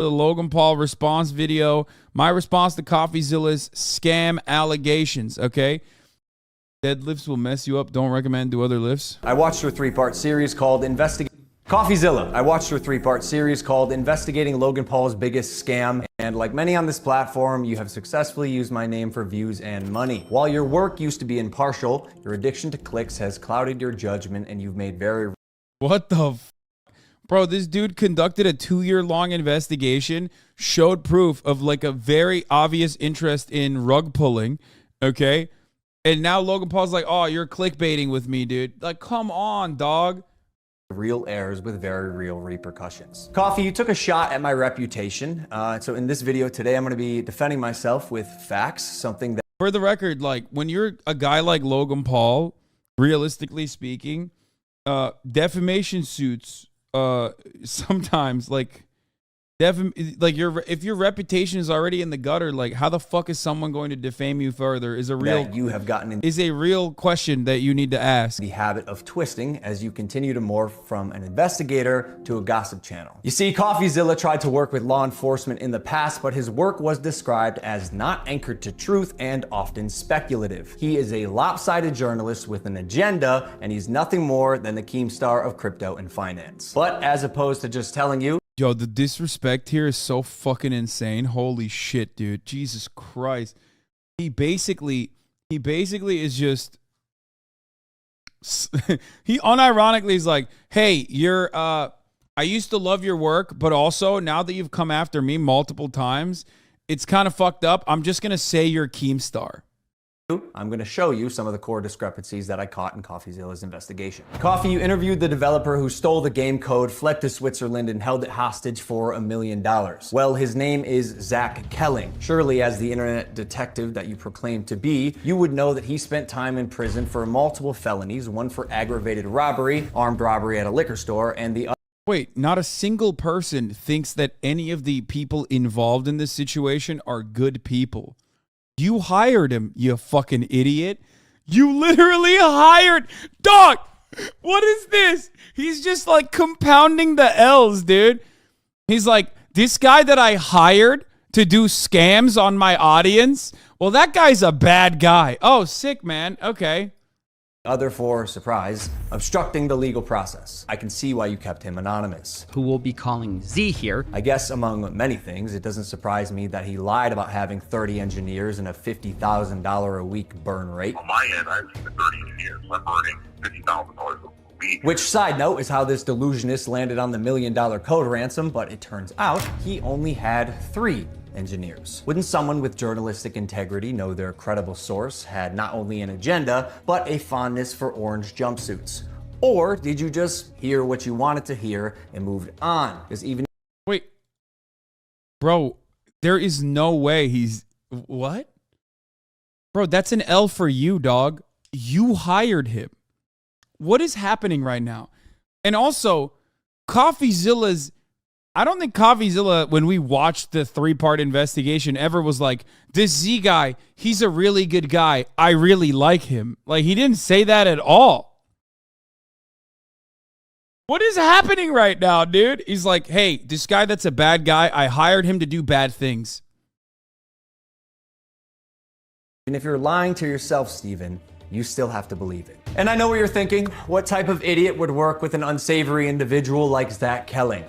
The Logan Paul response video. My response to CoffeeZilla's scam allegations, okay? Deadlifts will mess you up. Don't recommend do other lifts. I watched her three-part series called CoffeeZilla. I watched her three-part series called Investigating Logan Paul's Biggest Scam. And like many on this platform, you have successfully used my name for views and money. While your work used to be impartial, your addiction to clicks has clouded your judgment and you've made very... What the f? Bro, this dude conducted a 2-year-long investigation, showed proof of like a very obvious interest in rug pulling, okay? And now Logan Paul's like, oh, you're clickbaiting with me, dude. Like, come on, dog. Real errors with very real repercussions. Coffee, you took a shot at my reputation. So in this video today, I'm going to be defending myself with facts, something that... For the record, like, when you're a guy like Logan Paul, realistically speaking, defamation suits... sometimes like if your reputation is already in the gutter, like how the fuck is someone going to defame you further is a real question that you need to ask. The habit of twisting as you continue to morph from an investigator to a gossip channel. You see, CoffeeZilla tried to work with law enforcement in the past, but his work was described as not anchored to truth and often speculative. He is a lopsided journalist with an agenda, and he's nothing more than the Keemstar of crypto and finance. But as opposed to just telling you, yo, the disrespect here is so fucking insane. Holy shit, dude. Jesus Christ. He basically is just he unironically is like, hey, you're I used to love your work, but also now that you've come after me multiple times, it's kind of fucked up. I'm just gonna say you're Keemstar. I'm going to show you some of the core discrepancies that I caught in CoffeeZilla's investigation. Coffee, you interviewed the developer who stole the game code, fled to Switzerland, and held it hostage for $1 million. Well, his name is Zach Kelling. Surely, as the internet detective that you proclaim to be, you would know that he spent time in prison for multiple felonies, one for aggravated robbery, armed robbery at a liquor store, and the other... Wait, not a single person thinks that any of the people involved in this situation are good people. You hired him, you fucking idiot. You literally hired... Dog, what is this? He's just like compounding the L's, dude. He's like, this guy that I hired to do scams on my audience, well, that guy's a bad guy. Oh, sick, man. Okay. Other for, surprise, obstructing the legal process. I can see why you kept him anonymous. Who will be calling Z here. I guess among many things, it doesn't surprise me that he lied about having 30 engineers and a $50,000 a week burn rate. On my end, I have 30 engineers. I'm burning $50,000 a week. Which, side note, is how this delusionist landed on the $1 million code ransom, but it turns out he only had 3 engineers. Wouldn't someone with journalistic integrity know their credible source had not only an agenda, but a fondness for orange jumpsuits? Or did you just hear what you wanted to hear and moved on? Because even... Wait. Bro, there is no way he's... What? Bro, that's an L for you, dog. You hired him. What is happening right now? And also, CoffeeZilla's... I don't think CoffeeZilla, when we watched the 3-part investigation, ever was like, this Z guy, he's a really good guy. I really like him. Like, he didn't say that at all. What is happening right now, dude? He's like, hey, this guy that's a bad guy, I hired him to do bad things. And if you're lying to yourself, Steven, you still have to believe it. And I know what you're thinking. What type of idiot would work with an unsavory individual like Zach Kelling?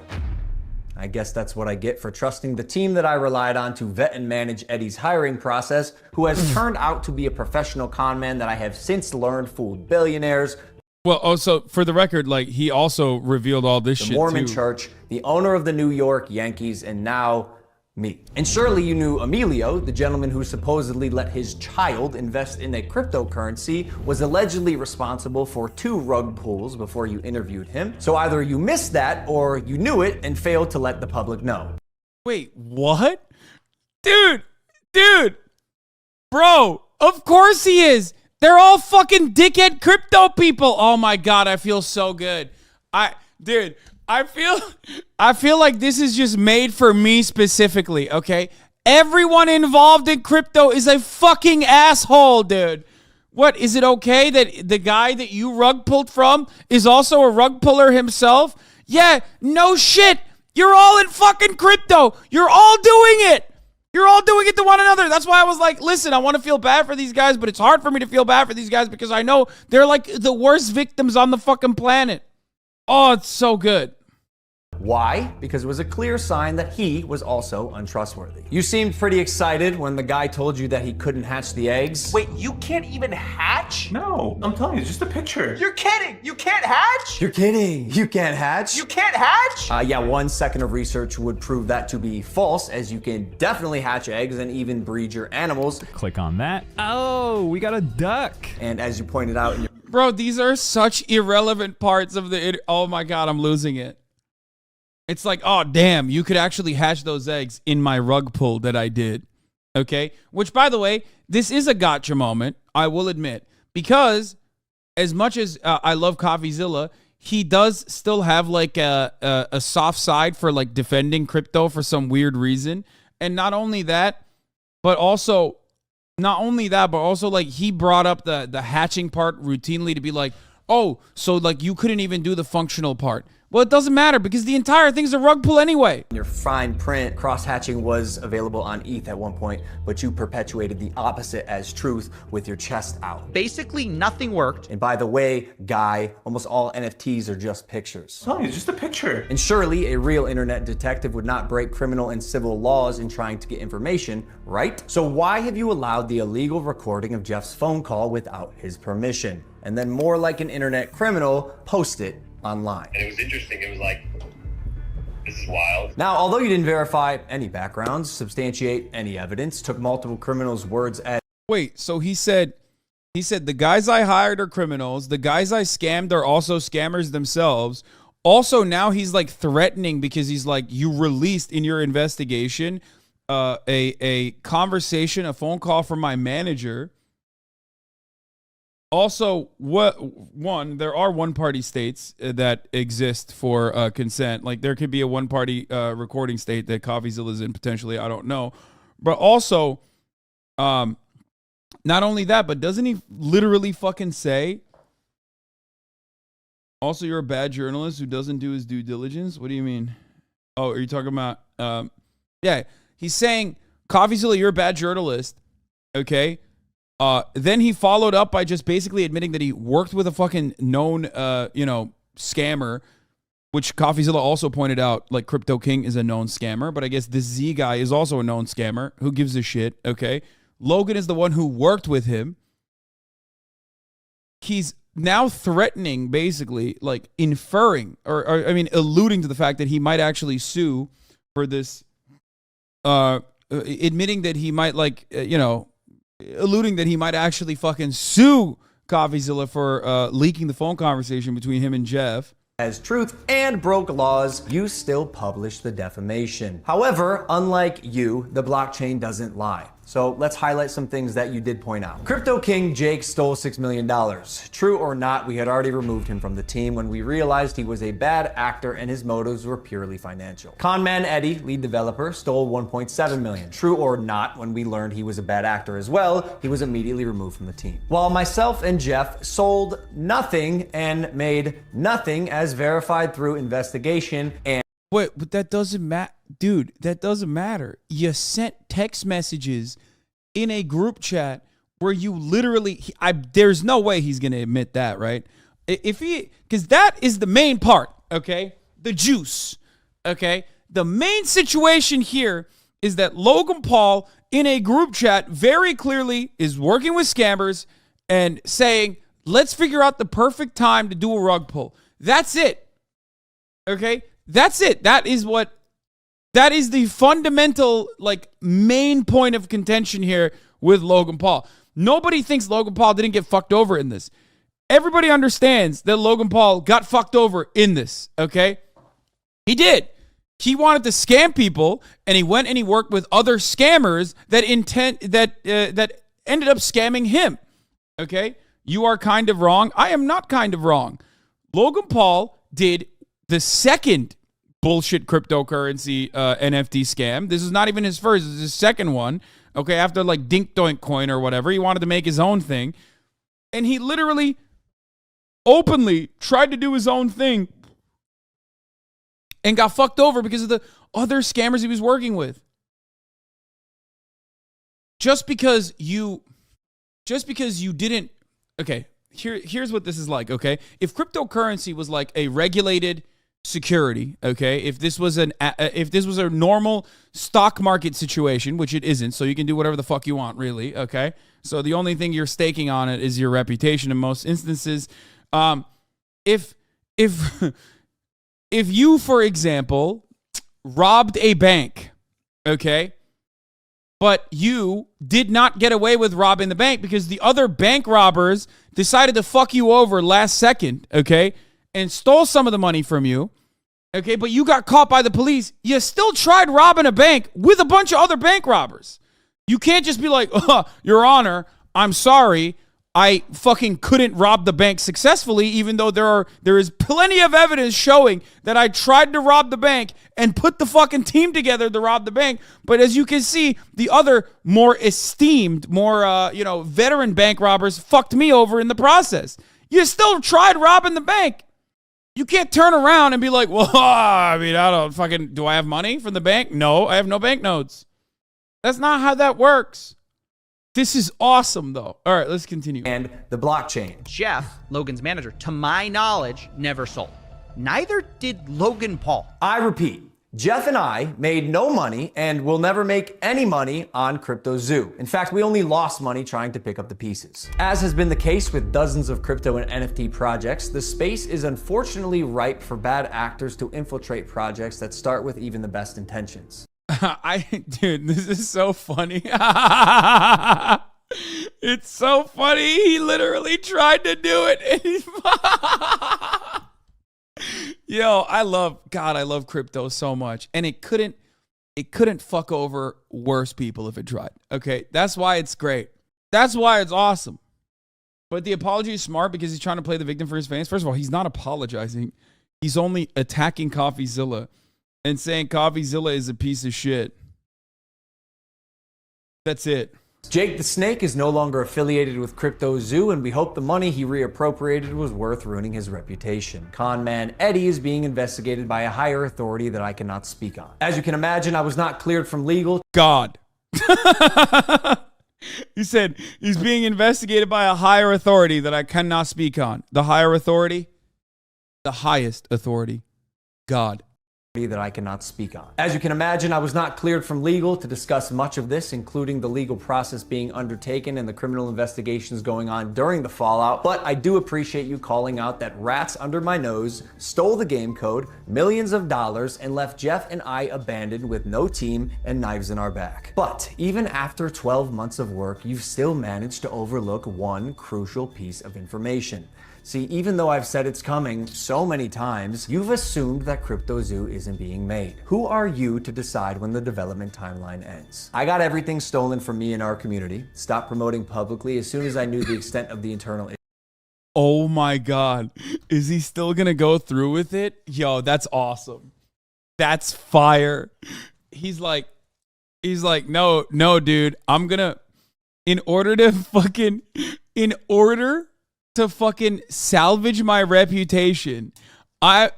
I guess that's what I get for trusting the team that I relied on to vet and manage Eddie's hiring process, who has turned out to be a professional con man that I have since learned fooled billionaires. Well, also, for the record, like, he also revealed all this shit, the Mormon too. Church, the owner of the New York Yankees, and now me. And surely you knew Emilio, the gentleman who supposedly let his child invest in a cryptocurrency, was allegedly responsible for 2 rug pulls before you interviewed him. So either you missed that or you knew it and failed to let the public know. Wait, what? Dude, bro, of course he is. They're all fucking dickhead crypto people. Oh my God, I feel so good. Dude, I feel like this is just made for me specifically, okay? Everyone involved in crypto is a fucking asshole, dude. What, is it okay that the guy that you rug pulled from is also a rug puller himself? Yeah, no shit. You're all in fucking crypto. You're all doing it. You're all doing it to one another. That's why I was like, listen, I want to feel bad for these guys, but it's hard for me to feel bad for these guys because I know they're like the worst victims on the fucking planet. Oh, it's so good. Why? Because it was a clear sign that he was also untrustworthy. You seemed pretty excited when the guy told you that he couldn't hatch the eggs. Wait, you can't even hatch? No, I'm telling you, it's just a picture. You're kidding! You can't hatch? You're kidding. You can't hatch? You can't hatch? Yeah, 1 second of research would prove that to be false, as you can definitely hatch eggs and even breed your animals. Click on that. Oh, we got a duck. And as you pointed out in your Bro, these are such irrelevant parts of the... Oh my God, I'm losing it. It's like, oh, damn, you could actually hatch those eggs in my rug pull that I did. Okay? Which, by the way, this is a gotcha moment, I will admit. Because as much as I love CoffeeZilla, he does still have like a soft side for like defending crypto for some weird reason. And not only that, but also like he brought up the hatching part routinely to be like, oh, so like you couldn't even do the functional part. Well, it doesn't matter because the entire thing's a rug pull anyway. your fine print, cross-hatching was available on ETH at one point, but you perpetuated the opposite as truth with your chest out. Basically, nothing worked. And by the way, guy, almost all NFTs are just pictures. I'm telling you, it's just a picture. And surely a real internet detective would not break criminal and civil laws in trying to get information, right? So why have you allowed the illegal recording of Jeff's phone call without his permission? And then more like an internet criminal, post it online. And it was interesting. It was like, this is wild. Now, although you didn't verify any backgrounds, substantiate any evidence, took multiple criminals' words as Wait, so he said the guys I hired are criminals. The guys I scammed are also scammers themselves. Also, now he's like threatening because he's like, you released in your investigation a conversation, a phone call from my manager. Also, there are one-party states that exist for consent. Like there could be a one-party recording state that CoffeeZilla is in potentially. I don't know, but also, not only that, but doesn't he literally fucking say? Also, you're a bad journalist who doesn't do his due diligence. What do you mean? Oh, are you talking about? Yeah, he's saying CoffeeZilla, you're a bad journalist. Okay. Then he followed up by just basically admitting that he worked with a fucking known, scammer, which CoffeeZilla also pointed out, like Crypto King is a known scammer, but I guess this Z guy is also a known scammer. Who gives a shit? Okay. Logan is the one who worked with him. He's now threatening, basically, like inferring or alluding to the fact that he might actually sue for this, admitting that he might alluding that he might actually fucking sue CoffeeZilla for leaking the phone conversation between him and Jeff. As truth and broke laws, you still publish the defamation. However, unlike you, the blockchain doesn't lie. So let's highlight some things that you did point out. Crypto King Jake stole $6 million. True or not, we had already removed him from the team when we realized he was a bad actor and his motives were purely financial. Conman Eddie, lead developer, stole $1.7 million. True or not, when we learned he was a bad actor as well, he was immediately removed from the team. While myself and Jeff sold nothing and made nothing as verified through investigation and Wait, but that doesn't matter. Dude, that doesn't matter. You sent text messages in a group chat where you literally, there's no way he's going to admit that, right? Because that is the main part, okay? The juice, okay? The main situation here is that Logan Paul in a group chat very clearly is working with scammers and saying, let's figure out the perfect time to do a rug pull. That's it, okay? That's it. That is the fundamental, like, main point of contention here with Logan Paul. Nobody thinks Logan Paul didn't get fucked over in this. Everybody understands that Logan Paul got fucked over in this, okay? He did. He wanted to scam people, and he went and he worked with other scammers that ended up scamming him, okay? You are kind of wrong. I am not kind of wrong. Logan Paul did the second bullshit cryptocurrency NFT scam. This is not even his first. This is his second one. Okay, after like Dink Doink Coin or whatever, he wanted to make his own thing. And he literally openly tried to do his own thing and got fucked over because of the other scammers he was working with. Just because you didn't, okay, here's what this is like, okay? If cryptocurrency was like a regulated security, okay? If this was a normal stock market situation, which it isn't, so you can do whatever the fuck you want, really, okay? So the only thing you're staking on it is your reputation in most instances. If you, for example, robbed a bank, okay? But you did not get away with robbing the bank because the other bank robbers decided to fuck you over last second, okay? And stole some of the money from you, okay? But you got caught by the police. You still tried robbing a bank with a bunch of other bank robbers. You can't just be like, oh, Your Honor, I'm sorry. I fucking couldn't rob the bank successfully, even though there is plenty of evidence showing that I tried to rob the bank and put the fucking team together to rob the bank. But as you can see, the other more esteemed, more veteran bank robbers fucked me over in the process. You still tried robbing the bank. You can't turn around and be like, well, I mean, do I have money from the bank? No, I have no banknotes. That's not how that works. This is awesome, though. All right, let's continue. And the blockchain. Jeff, Logan's manager, to my knowledge, never sold. Neither did Logan Paul. I repeat, Jeff and I made no money and will never make any money on CryptoZoo. In fact, we only lost money trying to pick up the pieces. As has been the case with dozens of crypto and NFT projects, the space is unfortunately ripe for bad actors to infiltrate projects that start with even the best intentions. Dude, this is so funny. It's so funny. He literally tried to do it. Yo, I love crypto so much. And it couldn't fuck over worse people if it tried. Okay. That's why it's great. That's why it's awesome. But the apology is smart because he's trying to play the victim for his fans. First of all, he's not apologizing. He's only attacking CoffeeZilla and saying CoffeeZilla is a piece of shit. That's it. Jake the Snake is no longer affiliated with CryptoZoo, and we hope the money he reappropriated was worth ruining his reputation. Con man Eddie is being investigated by a higher authority that I cannot speak on. As you can imagine, I was not cleared from legal. God. He said he's being investigated by a higher authority that I cannot speak on. The higher authority? The highest authority. God. That I cannot speak on. As you can imagine, I was not cleared from legal to discuss much of this, including the legal process being undertaken and the criminal investigations going on during the fallout, but I do appreciate you calling out that rats under my nose stole the game code, millions of dollars, and left Jeff and I abandoned with no team and knives in our back. But even after 12 months of work, you've still managed to overlook one crucial piece of information. See, even though I've said it's coming so many times, you've assumed that CryptoZoo isn't being made. Who are you to decide when the development timeline ends? I got everything stolen from me in our community, stopped promoting publicly as soon as I knew the extent of the internal issue. Oh my God. Is he still gonna go through with it? Yo, that's awesome. That's fire. He's like, no, dude, in order to salvage my reputation, I'm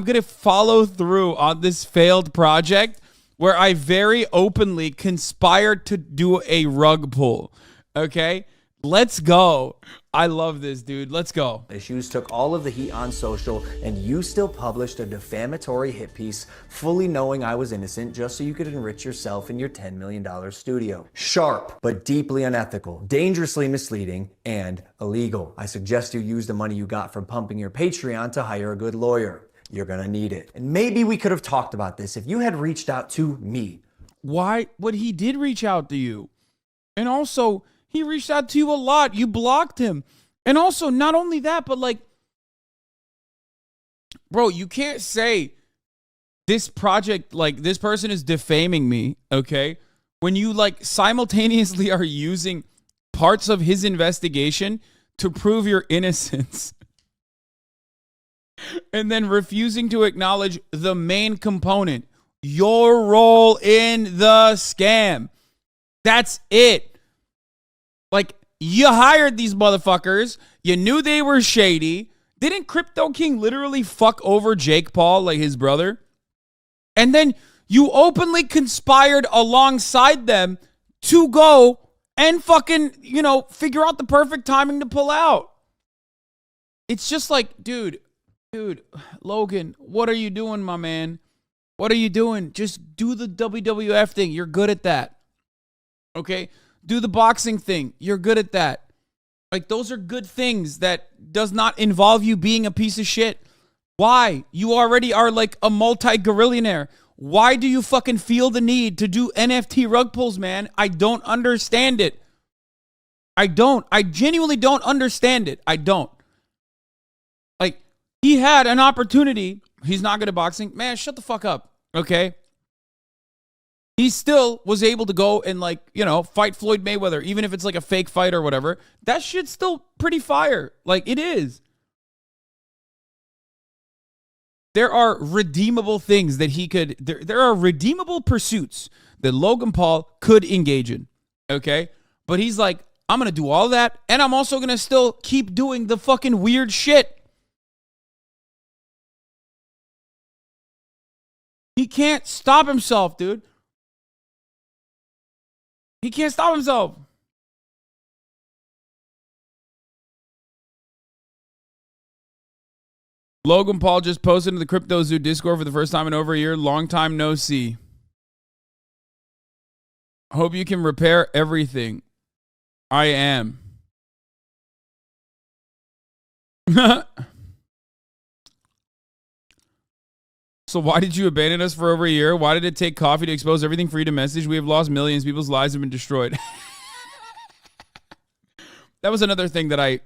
going to follow through on this failed project where I very openly conspired to do a rug pull. Okay? Let's go. I love this, dude. Let's go. Issues took all of the heat on social, and you still published a defamatory hit piece fully knowing I was innocent just so you could enrich yourself in your $10 million studio. Sharp, but deeply unethical, dangerously misleading, and illegal. I suggest you use the money you got from pumping your Patreon to hire a good lawyer. You're gonna need it. And maybe we could have talked about this if you had reached out to me. Why? But he did reach out to you. And also, he reached out to you a lot. You blocked him. And also, not only that, but like, bro, you can't say this project, like, this person is defaming me, okay? When you, like, simultaneously are using parts of his investigation to prove your innocence. And then refusing to acknowledge the main component, your role in the scam. That's it. Like, you hired these motherfuckers. You knew they were shady. Didn't Crypto King literally fuck over Jake Paul, like his brother? And then you openly conspired alongside them to go and fucking, figure out the perfect timing to pull out. It's just like, dude, Logan, what are you doing, my man? What are you doing? Just do the WWF thing. You're good at that. Okay? Do the boxing thing. You're good at that. Like, those are good things that does not involve you being a piece of shit. Why? You already are like a multi-gorillionaire. Why do you fucking feel the need to do NFT rug pulls, man? I don't understand it. I don't. I genuinely don't understand it. I don't. Like, he had an opportunity. He's not good at boxing. Man, shut the fuck up. Okay? He still was able to go and, fight Floyd Mayweather, even if it's like a fake fight or whatever. That shit's still pretty fire. Like, it is. There are redeemable things that he could, there are redeemable pursuits that Logan Paul could engage in, okay? But he's like, I'm going to do all that, and I'm also going to still keep doing the fucking weird shit. He can't stop himself, dude. He can't stop himself. Logan Paul just posted in the CryptoZoo Discord for the first time in over a year. Long time no see. Hope you can repair everything. I am. So why did you abandon us for over a year? Why did it take coffee to expose everything for you to message? We have lost millions. People's lives have been destroyed. That was another thing that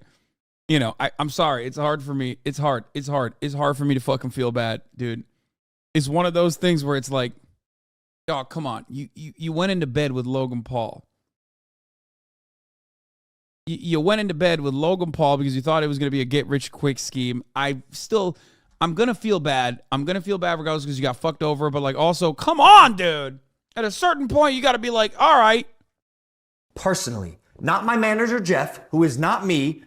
I'm sorry. It's hard for me. It's hard. It's hard for me to fucking feel bad, dude. It's one of those things where it's like, oh, come on. You went into bed with Logan Paul. You went into bed with Logan Paul because you thought it was going to be a get-rich-quick scheme. I'm going to feel bad. I'm going to feel bad regardless because you got fucked over. But, also, come on, dude. At a certain point, you got to be like, all right. Personally, not my manager, Jeff, who is not me,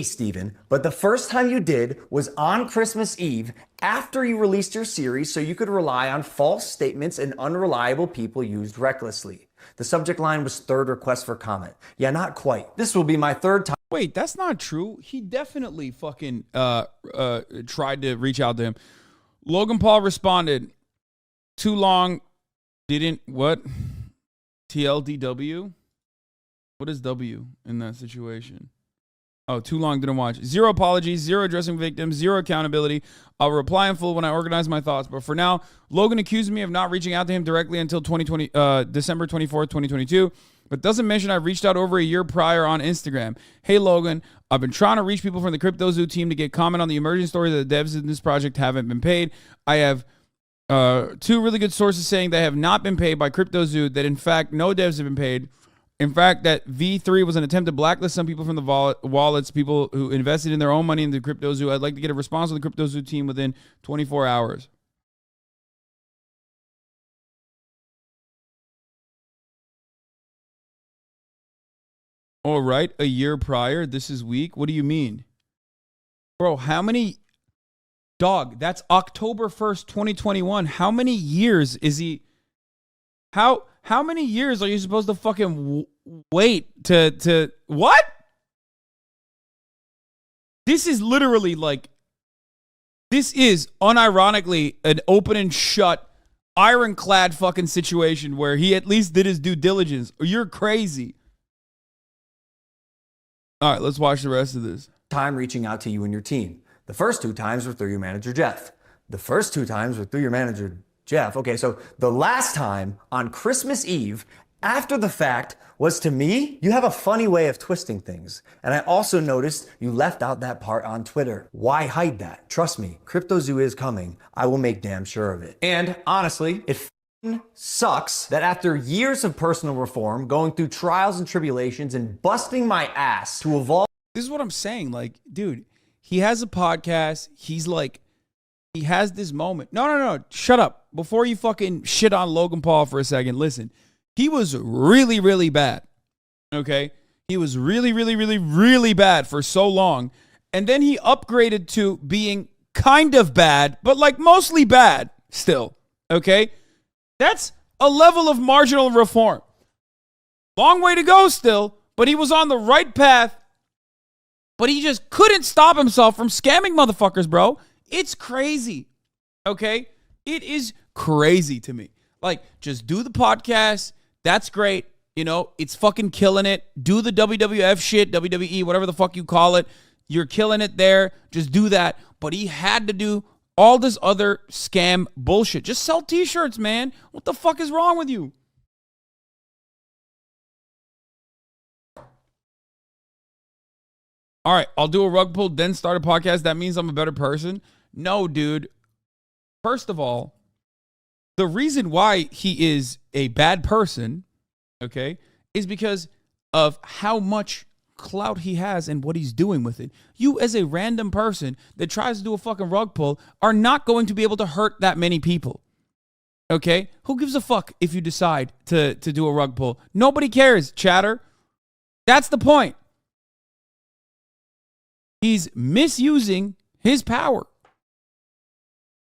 Steven, but the first time you did was on Christmas Eve after you released your series so you could rely on false statements and unreliable people used recklessly. The subject line was third request for comment. Yeah, not quite. This will be my third time. Wait, that's not true. He definitely fucking tried to reach out to him. Logan Paul responded, too long, didn't, what? TLDW? What is W in that situation? Oh, too long, didn't watch. Zero apologies, zero addressing victims, zero accountability. I'll reply in full when I organize my thoughts. But for now, Logan accused me of not reaching out to him directly until December 24th, 2022. But doesn't mention I reached out over a year prior on Instagram. Hey, Logan, I've been trying to reach people from the CryptoZoo team to get comment on the emerging story that the devs in this project haven't been paid. I have two really good sources saying they have not been paid by CryptoZoo, that in fact no devs have been paid. In fact, that V3 was an attempt to blacklist some people from the wallets, people who invested in their own money in the CryptoZoo. I'd like to get a response from the CryptoZoo team within 24 hours. All right, a year prior, this is weak. What do you mean? Bro, how many... Dog, that's October 1st, 2021. How many years is he... How many years are you supposed to fucking wait to what? This is literally this is unironically an open and shut, ironclad fucking situation where he at least did his due diligence. You're crazy. All right, let's watch the rest of this. Time reaching out to you and your team. The first two times were through your manager, Jeff. The first two times were through your manager, Jeff. Okay, so the last time on Christmas Eve, after the fact, was to me. You have a funny way of twisting things. And I also noticed you left out that part on Twitter. Why hide that? Trust me, CryptoZoo is coming. I will make damn sure of it. And honestly, it sucks that after years of personal reform, going through trials and tribulations and busting my ass to evolve. This is what I'm saying. Dude, he has a podcast. He has this moment. No. Shut up. Before you fucking shit on Logan Paul for a second, listen. He was really, really bad. Okay? He was really, really, really, really bad for so long. And then he upgraded to being kind of bad, but like mostly bad still. Okay? That's a level of marginal reform. Long way to go still, but he was on the right path. But he just couldn't stop himself from scamming motherfuckers, bro. It's crazy. Okay? It is crazy to me. Like, just do the podcast. That's great. You know, it's fucking killing it. Do the WWF shit, WWE, whatever the fuck you call it. You're killing it there. Just do that. But he had to do all this other scam bullshit. Just sell t-shirts, man. What the fuck is wrong with you? All right, I'll do a rug pull, then start a podcast. That means I'm a better person. No, dude. First of all, the reason why he is a bad person, okay, is because of how much clout he has and what he's doing with it. You, as a random person that tries to do a fucking rug pull, are not going to be able to hurt that many people. Okay? Who gives a fuck if you decide to do a rug pull? Nobody cares, chatter. That's the point. He's misusing his power.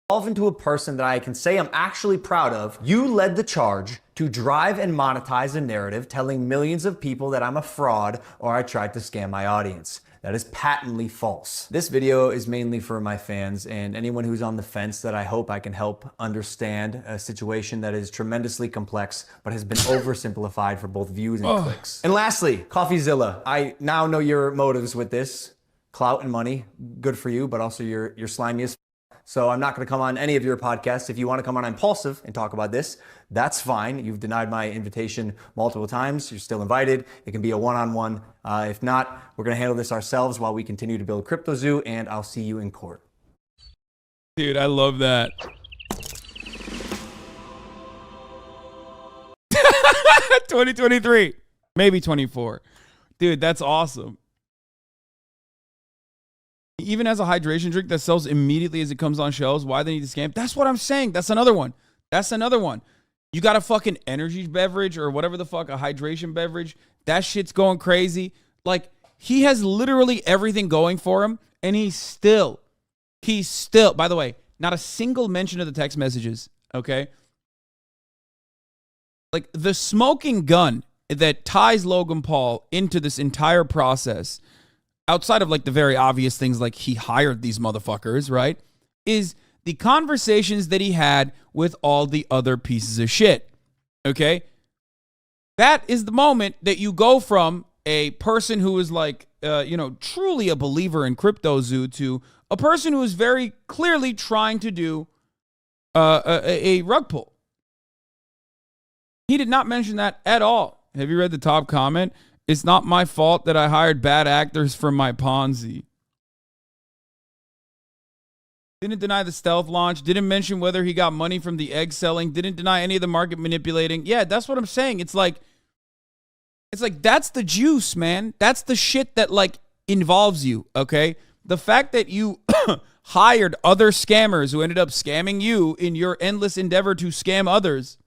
Evolve into a person that I can say I'm actually proud of. You led the charge to drive and monetize a narrative telling millions of people that I'm a fraud or I tried to scam my audience. That is patently false. This video is mainly for my fans and anyone who's on the fence that I hope I can help understand a situation that is tremendously complex but has been oversimplified for both views and clicks. And lastly, CoffeeZilla. I now know your motives with this. Clout and money, good for you, but also you're slimy as f. So I'm not going to come on any of your podcasts. If you want to come on Impulsive and talk about this, that's fine. You've denied my invitation multiple times. You're still invited. It can be a one-on-one. If not, we're going to handle this ourselves while we continue to build CryptoZoo, and I'll see you in court. Dude, I love that. 2023, maybe 24. Dude, that's awesome. He even has a hydration drink that sells immediately as it comes on shelves. Why they need to scam? That's what I'm saying. That's another one. You got a fucking energy beverage or whatever the fuck, a hydration beverage. That shit's going crazy. Like, he has literally everything going for him, and he's still, by the way, not a single mention of the text messages, okay? Like, the smoking gun that ties Logan Paul into this entire process, outside of like the very obvious things like he hired these motherfuckers, right, is the conversations that he had with all the other pieces of shit, okay? That is the moment that you go from a person who is like, truly a believer in CryptoZoo to a person who is very clearly trying to do a rug pull. He did not mention that at all. Have you read the top comment? It's not my fault that I hired bad actors for my Ponzi. Didn't deny the stealth launch. Didn't mention whether he got money from the egg selling. Didn't deny any of the market manipulating. Yeah, that's what I'm saying. It's like that's the juice, man. That's the shit that like involves you, okay? The fact that you hired other scammers who ended up scamming you in your endless endeavor to scam others